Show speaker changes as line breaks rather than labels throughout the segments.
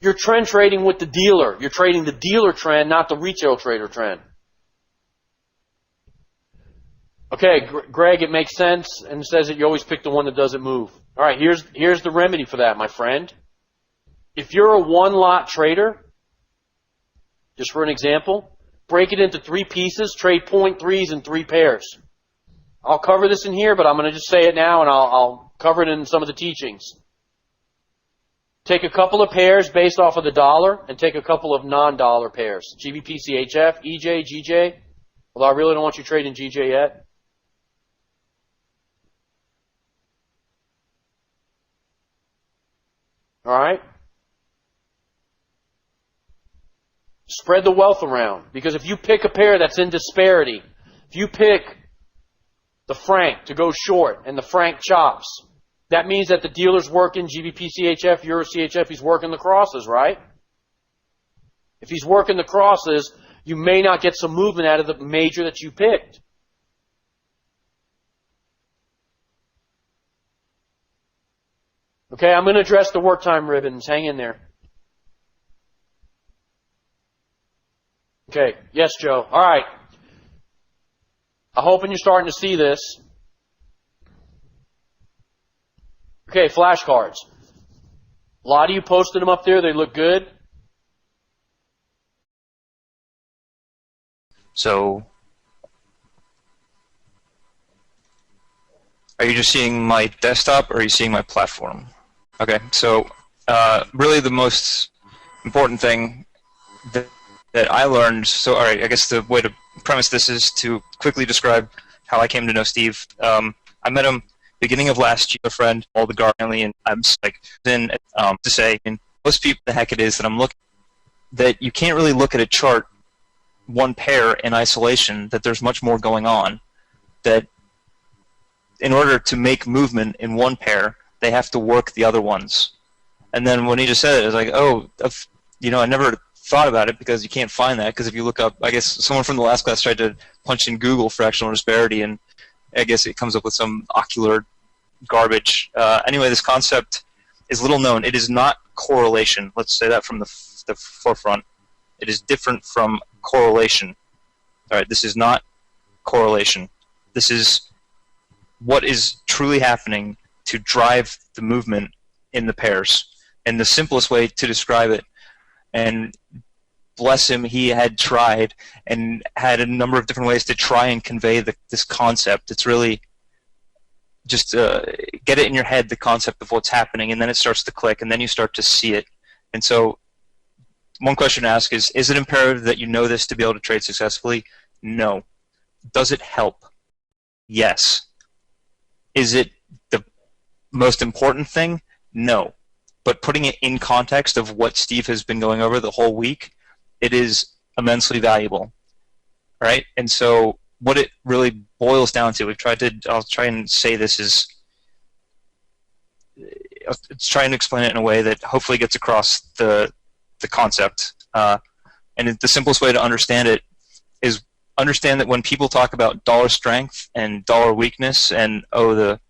You're trend trading with the dealer. You're trading the dealer trend, not the retail trader trend. Okay, Greg, it makes sense and says that you always pick the one that doesn't move. All right, here's the remedy for that, my friend. If you're a one-lot trader, just for an example, break it into 3 pieces, trade 0.3s in 3 pairs. I'll cover this in here, but I'm going to just say it now, and I'll cover it in some of the teachings. Take a couple of pairs based off of the dollar, and take a couple of non-dollar pairs. GBP, CHF, EJ, GJ. Although I really don't want you trading GJ yet. All right? Spread the wealth around. Because if you pick a pair that's in disparity, if you pick the franc to go short and the franc chops, that means that the dealer's working GBP CHF, Euro CHF, he's working the crosses, right? If he's working the crosses, you may not get some movement out of the major that you picked. Okay, I'm going to address the work time ribbons. Hang in there. Okay, yes, Joe. All right. I'm hoping you're starting to see this. Okay, flashcards. A lot of you posted them up there. They look good.
So, are you just seeing my desktop or are you seeing my platform? Okay, so really the most important thing that I learned, so all right, I guess the way to premise this is to quickly describe how I came to know Steve. I met him beginning of last year, a friend, all the Garnley, and I'm just like, then to say, and most people, the heck it is that I'm looking, that you can't really look at a chart, one pair in isolation, that there's much more going on, that in order to make movement in one pair, they have to work the other ones. And then when he just said it, I was like, oh, you know, I never thought about it because you can't find that, because if you look up, I guess someone from the last class tried to punch in Google fractional disparity, and I guess it comes up with some ocular garbage. Anyway, this concept is little known. It is not correlation. Let's say that from the forefront. It is different from correlation. All right, this is not correlation. This is what is truly happening to drive the movement in the pairs. And the simplest way to describe it, and bless him, he had tried and had a number of different ways to try and convey this concept. It's really just get it in your head, the concept of what's happening, and then it starts to click, and then you start to see it. And so one question to ask is it imperative that you know this to be able to trade successfully? No. Does it help? Yes. Is it the most important thing? No. But putting it in context of what Steve has been going over the whole week, it is immensely valuable, right? And so what it really boils down to, I'll try and say this is, let's try and explain it in a way that hopefully gets across the concept. And the simplest way to understand it is understand that when people talk about dollar strength and dollar weakness and, oh, the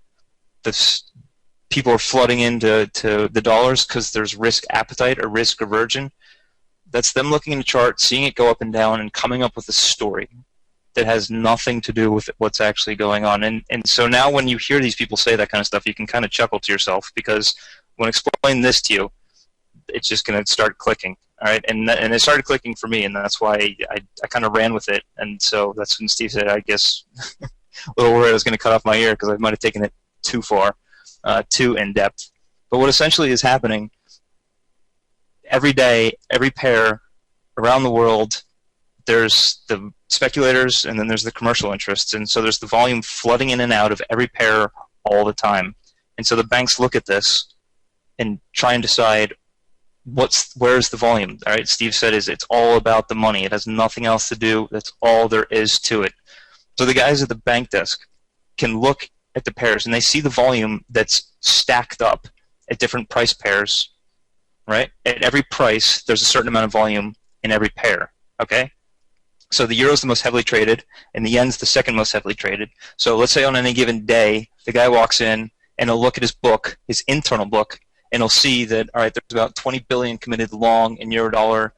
people are flooding into the dollars because there's risk appetite or risk aversion, that's them looking in the chart, seeing it go up and down, and coming up with a story that has nothing to do with what's actually going on. And so now when you hear these people say that kind of stuff, you can kind of chuckle to yourself, because when explaining this to you, it's just going to start clicking. All right, and it started clicking for me, and that's why I kind of ran with it. And so that's when Steve said, I guess, a little worried I was going to cut off my ear because I might have taken it too far, too in depth. But what essentially is happening every day, every pair around the world, there's the speculators and then there's the commercial interests, and so there's the volume flooding in and out of every pair all the time. And so the banks look at this and try and decide where's the volume. All right, Steve said it's all about the money. It has nothing else to do. That's all there is to it. So the guys at the bank desk can look at the pairs and they see the volume that's stacked up at different price pairs, right? At every price, there's a certain amount of volume in every pair, okay? So the euro's the most heavily traded, and the yen's the second most heavily traded. So let's say on any given day, the guy walks in and he'll look at his book, his internal book, and he'll see that, all right, there's about 20 billion committed long in euro-dollar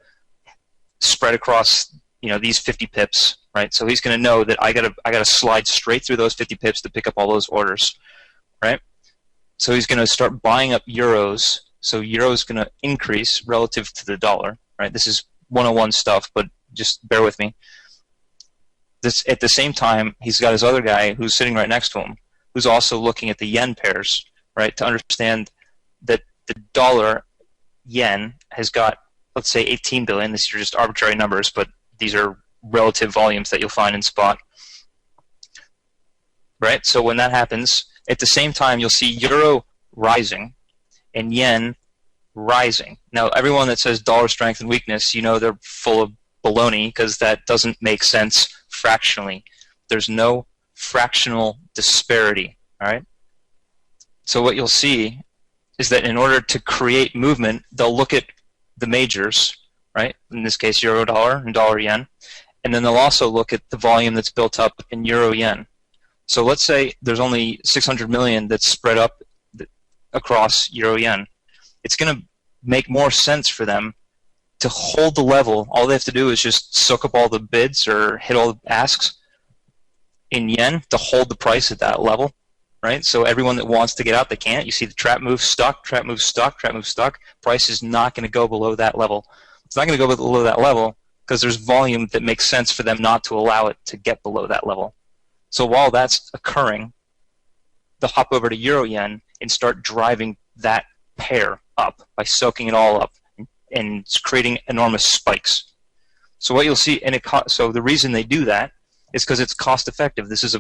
spread across, these 50 pips, right? So he's going to know that I gotta slide straight through those 50 pips to pick up all those orders, right? So he's going to start buying up euros. So euro is going to increase relative to the dollar, right? This is 101 stuff, but just bear with me. This, at the same time, he's got his other guy who's sitting right next to him, who's also looking at the yen pairs, right, to understand that the dollar yen has got, let's say, 18 billion. These are just arbitrary numbers, but these are relative volumes that you'll find in spot, right? So when that happens, at the same time, you'll see euro rising and yen rising. Now, everyone that says dollar strength and weakness, they're full of baloney, because that doesn't make sense fractionally. There's no fractional disparity, all right? So what you'll see is that in order to create movement, they'll look at the majors, right? In this case, euro dollar and dollar yen, and then they'll also look at the volume that's built up in euro yen. So let's say there's only 600 million that's spread up across euro yen. It's going to make more sense for them to hold the level. All they have to do is just soak up all the bids or hit all the asks in yen to hold the price at that level, right? So everyone that wants to get out, they can't. You see the trap move stuck, trap move stuck, trap move stuck. Price is not going to go below that level. It's not going to go below that level because there's volume that makes sense for them not to allow it to get below that level. So while that's occurring, they'll hop over to euro yen and start driving that pair up by soaking it all up and creating enormous spikes. So what you'll see, so the reason they do that is because it's cost effective. This is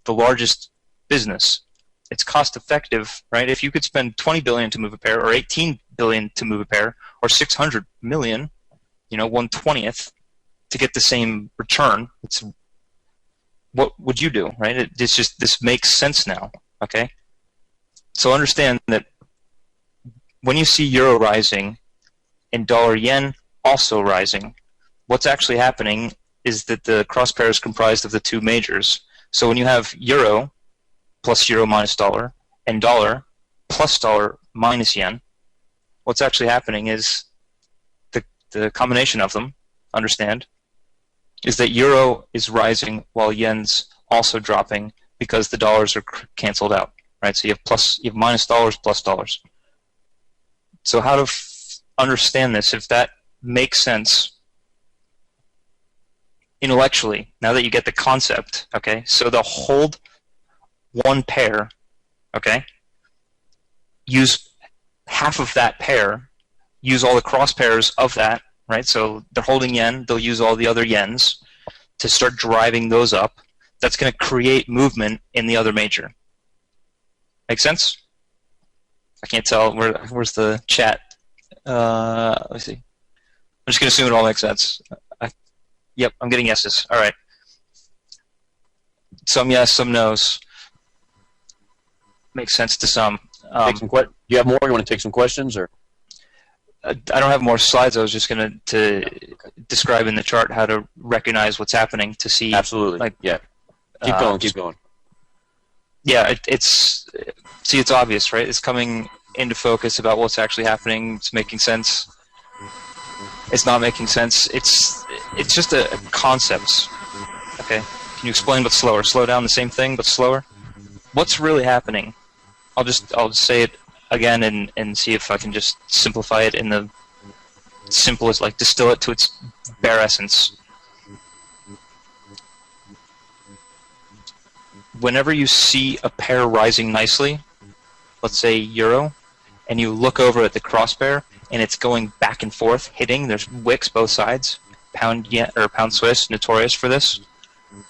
the largest business. It's cost effective, right? If you could spend 20 billion to move a pair, or 18 billion to move a pair, or 600 million, 1/20th, to get the same return, what would you do, right? This makes sense now, okay? So understand that when you see euro rising and dollar yen also rising, what's actually happening is that the cross pair is comprised of the two majors. So when you have euro plus euro minus dollar and dollar plus dollar minus yen, what's actually happening is the combination of them, understand, is that euro is rising while yen's also dropping because the dollars are canceled out, right? So you have minus dollars plus dollars. So how to understand this, if that makes sense intellectually, now that you get the concept, okay? So they'll hold one pair, okay? Use half of that pair, use all the cross pairs of that, right? So they're holding yen, they'll use all the other yens to start driving those up. That's going to create movement in the other major. Make sense? I can't tell. Where's the chat? Let me see. I'm just going to assume it all makes sense. Yep, I'm getting yeses. All right. Some yes, some no's. Makes sense to some.
Do you have more? You want to take some questions, or?
I don't have more slides. I was just going to describe in the chart how to recognize what's happening to see.
Absolutely. Yeah. Keep going. Keep going.
Yeah, it's obvious, right? It's coming into focus about what's actually happening. It's making sense. It's not making sense. It's just a concept. Okay. Can you explain what's slower? Slow down the same thing but slower. What's really happening? I'll just say it again and see if I can just simplify it in the simplest, like distill it to its bare essence. Whenever you see a pair rising nicely, let's say euro, and you look over at the cross pair and it's going back and forth, hitting, there's wicks both sides, pound yen or pound Swiss, notorious for this.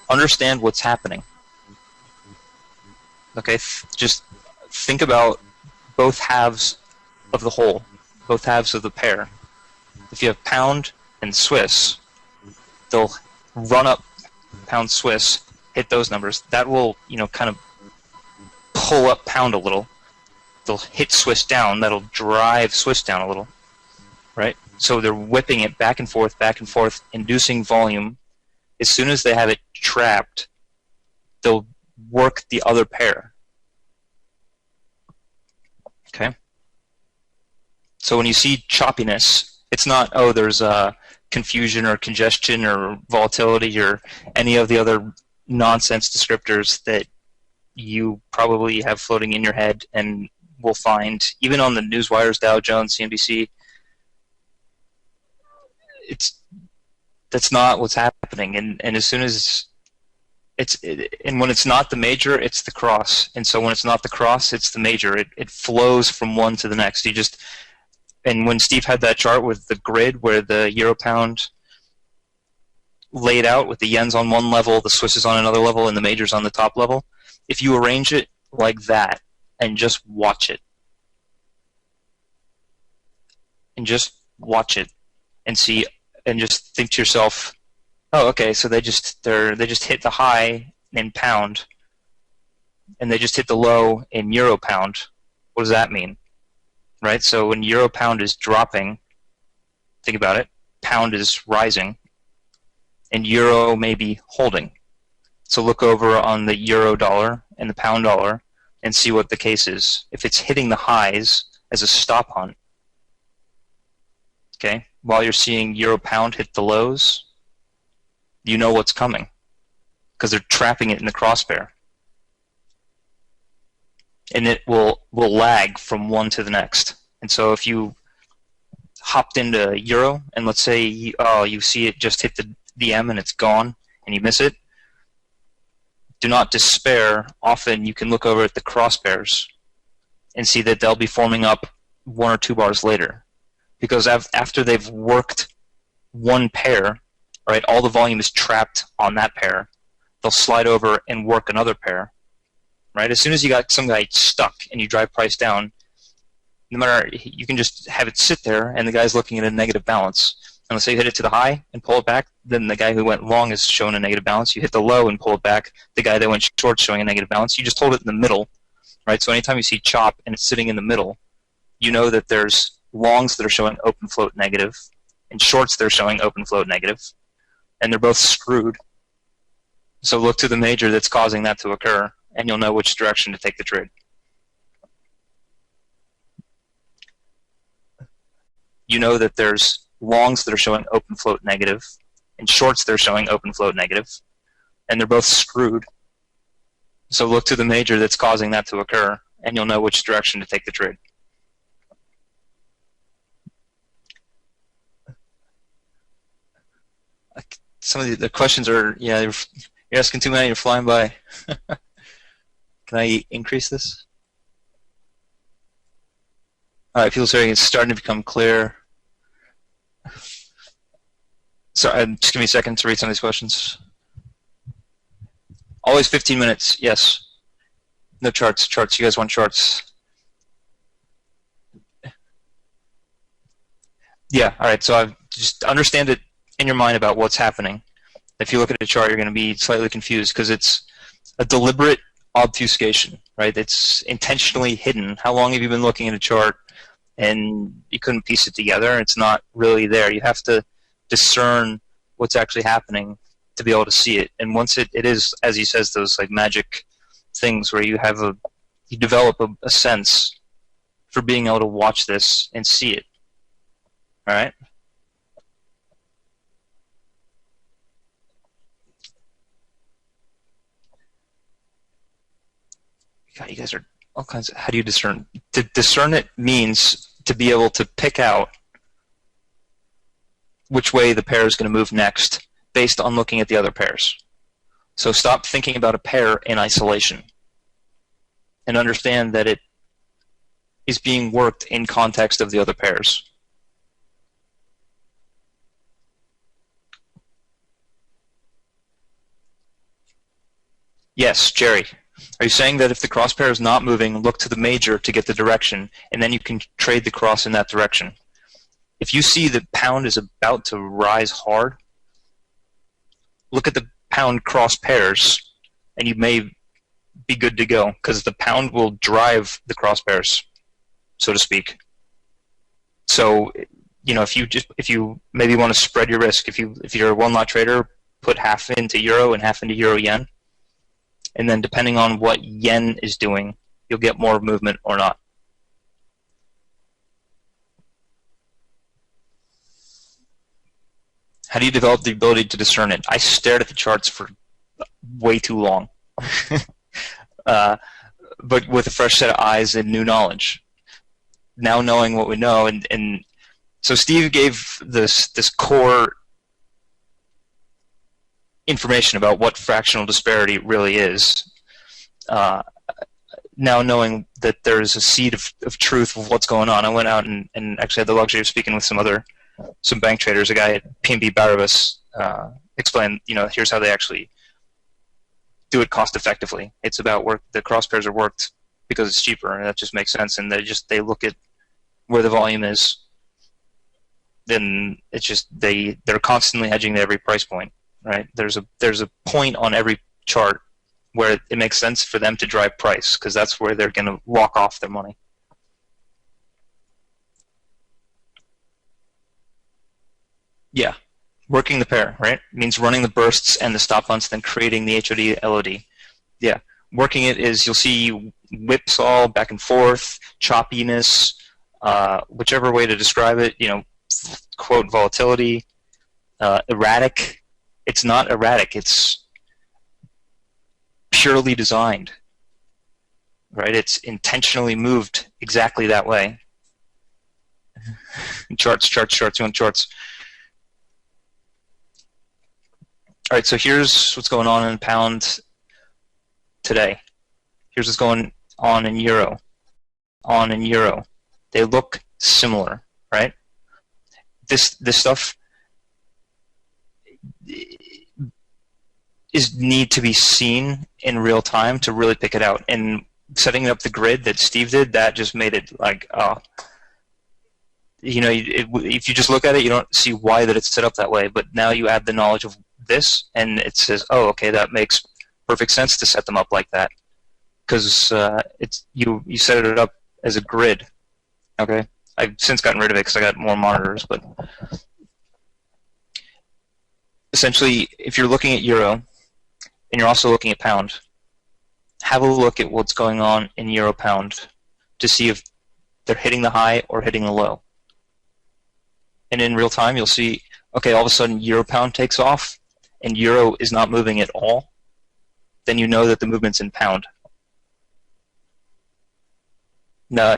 Understand what's happening. Okay, just think about both halves of the whole, both halves of the pair. If you have pound and Swiss, they'll run up pound Swiss, hit those numbers. That will, kind of pull up pound a little. They'll hit Swiss down. That'll drive Swiss down a little, right? So they're whipping it back and forth, inducing volume. As soon as they have it trapped, they'll work the other pair. Okay? So when you see choppiness, it's not, oh, there's confusion or congestion or volatility or any of the other nonsense descriptors that you probably have floating in your head and will find, even on the newswires, Dow Jones, CNBC. That's not what's happening. And as soon as and when it's not the major, it's the cross. And so when it's not the cross, it's the major. It flows from one to the next. And when Steve had that chart with the grid where the euro pound laid out with the yen's on one level, the Swiss is on another level, and the majors on the top level, if you arrange it like that and just watch it, and see, and just think to yourself, oh, okay, so they just hit the high in pound, and they just hit the low in euro pound. What does that mean? Right? So when euro pound is dropping, think about it, pound is rising, and euro may be holding. So look over on the euro dollar and the pound dollar and see what the case is. If it's hitting the highs as a stop hunt, okay, while you're seeing euro pound hit the lows, you know what's coming because they're trapping it in the crossbear. And it will lag from one to the next. And so if you hopped into euro and let's say you see it just hit the M and it's gone and you miss it, do not despair. Often you can look over at the crosspairs and see that they'll be forming up 1 or 2 bars later. Because after they've worked one pair, right, all the volume is trapped on that pair, they'll slide over and work another pair. Right? As soon as you got some guy stuck and you drive price down, no matter, you can just have it sit there and the guy's looking at a negative balance. And let's say you hit it to the high and pull it back, then the guy who went long is showing a negative balance. You hit the low and pull it back, the guy that went short is showing a negative balance. You just hold it in the middle, right? So anytime you see chop and it's sitting in the middle, you know that there's longs that are showing open float negative and shorts that are showing open float negative, and they're both screwed. So look to the major that's causing that to occur, and you'll know which direction to take the trade. You know that there's longs that are showing open float negative and shorts that are showing open float negative, and they're both screwed. So look to the major that's causing that to occur, and you'll know which direction to take the trade. Some of the questions are, yeah, you're asking too many, you're flying by. Can I increase this? All right, people saying it's starting to become clear. Sorry, just give me a second to read some of these questions. Always 15 minutes, yes. No charts, you guys want charts. Yeah, all right, so I've just understand it in your mind about what's happening. If you look at a chart, you're going to be slightly confused because it's a deliberate obfuscation, right? It's intentionally hidden. How long have you been looking at a chart and you couldn't piece it together? It's not really there. You have to discern what's actually happening to be able to see it. And once it is, as he says, those like magic things where you develop a sense for being able to watch this and see it. All right? God, you guys are all kinds of, how do you discern? To discern it means to be able to pick out which way the pair is going to move next based on looking at the other pairs. So stop thinking about a pair in isolation and understand that it is being worked in context of the other pairs. Yes, Jerry. Are you saying that if the cross pair is not moving, look to the major to get the direction, and then you can trade the cross in that direction? If you see the pound is about to rise hard, look at the pound cross pairs, and you may be good to go, because the pound will drive the cross pairs, so to speak. So, you know, if you maybe want to spread your risk, if you're a one-lot trader, put half into euro and half into euro yen. And then depending on what yen is doing, you'll get more movement or not. How do you develop the ability to discern it? I stared at the charts for way too long. But with a fresh set of eyes and new knowledge. Now knowing what we know, and so Steve gave this core information about what fractional disparity really is. Now knowing that there's a seed of truth of what's going on, I went out and actually had the luxury of speaking with some bank traders. A guy at PNB Paribas explained, here's how they actually do it cost effectively. It's about the cross pairs are worked because it's cheaper, and that just makes sense. And they look at where the volume is. Then it's just they're constantly hedging at every price point, right? There's a point on every chart where it makes sense for them to drive price, because that's where they're going to walk off their money. Yeah, working the pair, right? It means running the bursts and the stop hunts, then creating the HOD, LOD. Yeah, working it is you'll see whipsaw, back and forth, choppiness, whichever way to describe it, quote volatility, erratic. It's not erratic, it's purely designed, right? It's intentionally moved exactly that way. Charts, you want charts. All right, so here's what's going on in pound today. Here's what's going on in euro. They look similar, right? This stuff need to be seen in real time to really pick it out. And setting up the grid that Steve did, that just made it like, if you just look at it, you don't see why that it's set up that way. But now you add the knowledge of this, and it says, oh, okay, that makes perfect sense to set them up like that, because you set it up as a grid. Okay, I've since gotten rid of it because I got more monitors, but essentially, if you're looking at euro and you're also looking at pound, have a look at what's going on in euro pound to see if they're hitting the high or hitting the low. And in real time, you'll see, okay, all of a sudden euro pound takes off and euro is not moving at all. Then you know that the movement's in pound. Now,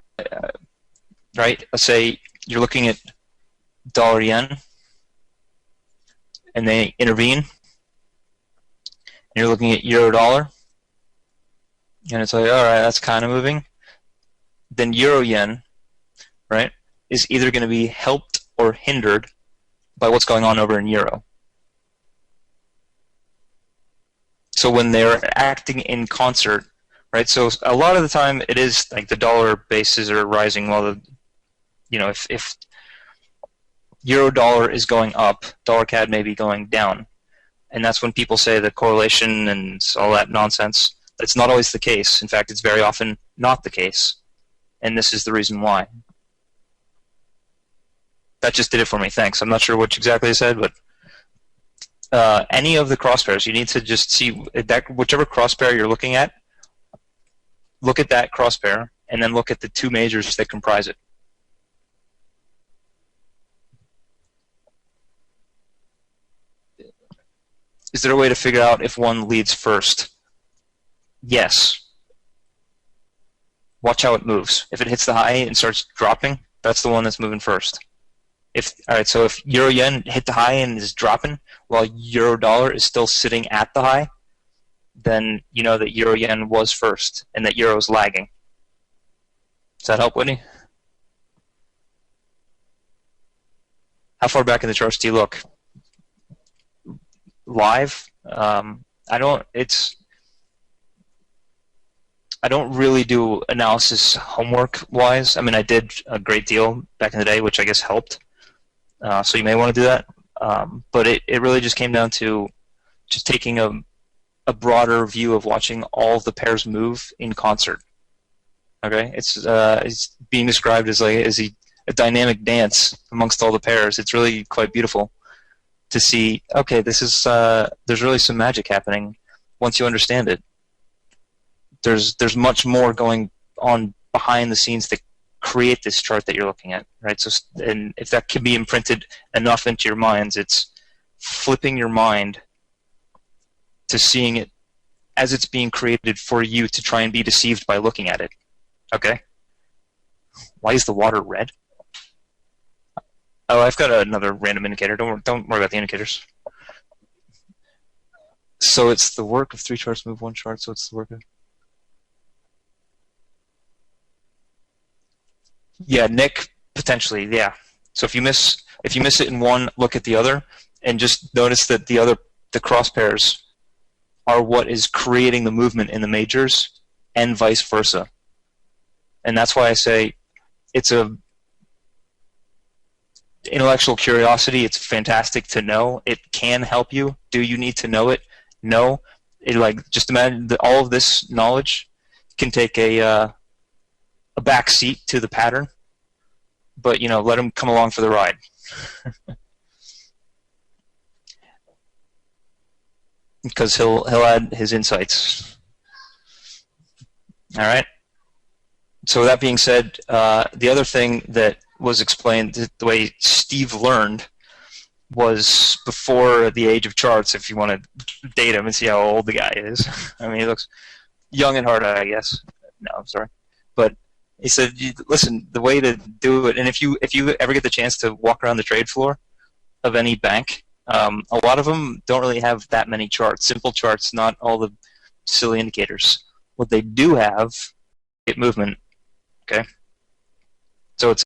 right? Let's say you're looking at dollar yen, and they intervene, and you're looking at euro dollar, and it's like, all right, that's kind of moving. Then euro yen, right, is either going to be helped or hindered by what's going on over in euro. So when they're acting in concert, right? So a lot of the time it is like the dollar bases are rising while the, if euro dollar is going up, dollar CAD may be going down. And that's when people say the correlation and all that nonsense. That's not always the case. In fact, it's very often not the case. And this is the reason why. That just did it for me. Thanks. I'm not sure what exactly I said, but any of the crosspairs, you need to just see that whichever crosspair you're looking at, look at that crosspair, and then look at the two majors that comprise it. Is there a way to figure out if one leads first? Yes. Watch how it moves. If it hits the high and starts dropping, that's the one that's moving first. Alright, so if euro yen hit the high and is dropping while euro dollar is still sitting at the high, then you know that euro yen was first and that euro is lagging. Does that help, Whitney? How far back in the charts do you look? Live? I don't really do analysis homework wise. I mean, I did a great deal back in the day, which I guess helped. So you may want to do that. But it really just came down to just taking a broader view of watching all of the pairs move in concert. Okay, it's being described as a dynamic dance amongst all the pairs. It's really quite beautiful to see. Okay, this is there's really some magic happening once you understand it. There's much more going on behind the scenes to create this chart that you're looking at, right? So, and if that can be imprinted enough into your minds, it's flipping your mind to seeing it as it's being created for you to try and be deceived by looking at it. Okay? Why is the water red? Oh, I've got another random indicator. Don't worry about the indicators. So it's the work of 3 charts move 1 chart, so it's the work of... Yeah, Nick, potentially, yeah. So if you miss it in one, look at the other, and just notice that the crosshairs are what is creating the movement in the majors, and vice versa. And that's why I say it's a intellectual curiosity. It's fantastic to know. It can help you. Do you need to know it? No. Just imagine that all of this knowledge can take a back seat to the pattern, but let him come along for the ride. Because he'll add his insights. All right. So with that being said, the other thing that was explained, the way Steve learned, was before the age of charts. If you want to date him and see how old the guy is, I mean, he looks young at heart, I guess. No, I'm sorry, but he said, "Listen, the way to do it, and if you ever get the chance to walk around the trade floor of any bank, a lot of them don't really have that many charts, simple charts, not all the silly indicators. What they do have, is movement. Okay, so it's